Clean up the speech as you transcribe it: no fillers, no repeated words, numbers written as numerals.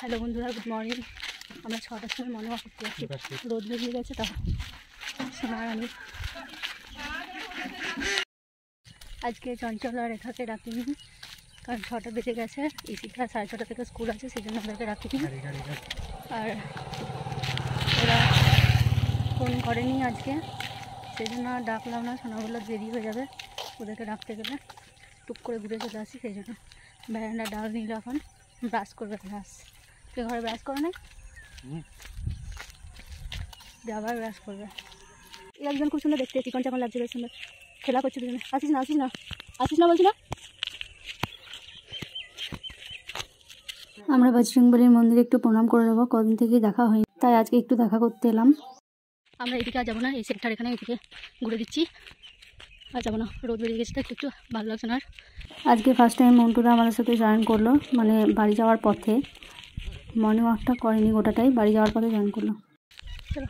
Hello বন্ধুরা, good morning. আমরা 6টার সময় মর্নিং ওয়াক করতে যাচ্ছি। রোদ বেরিয়ে গেছে, তা সোনার আমি আজকে চঞ্চল আর রেখাকে রাখিনি, কারণ 6টা বেজে গেছে। ইসিকা 6:30 থেকে স্কুল আছে, সেই জন্য ওদেরকে রাখিনি। আর ওরা ফোন করেনি আজকে, সেই জন্য আর ডাকলাম না। সোনা বললো দেরি হয়ে যাবে ওদেরকে রাখতে গেলে, টুক করে ঘুরে চলে আসি। সেই জন্য ব্যারান্ডা ডাল নিল, এখন ব্রাশ করবে। ব্রাশ তুই ঘরে ব্রাশ করে নাই, আবার ব্রাশ করবে। একজন খুব সুন্দর দেখতে, চিকন চাকন লাগছে, বেশ সুন্দর খেলা করছে দুজনে। আসিস না, আসিস না, আসিস না বলছি না। আমরা বজরংবলীর মন্দিরে একটু প্রণাম করে নেবো, কদিন থেকেই দেখা হয়নি, তাই আজকে একটু দেখা করতে এলাম। আমরা এদিকে আর যাবো না, এই সেক্টর এখানে এদিকে ঘুরে দিচ্ছি। আর যাবো না, রোদ বেরিয়ে গেছে, একটু ভালো লাগছে না। আর আজকে ফার্স্ট টাইম মন্টুরা আমাদের সাথে জয়েন করলো, মানে বাড়ি যাওয়ার পথে। মর্নিং ওয়াকটা করেনি গোটাটাই, বাড়ি যাওয়ার পথে জয়েন করলো। চলো।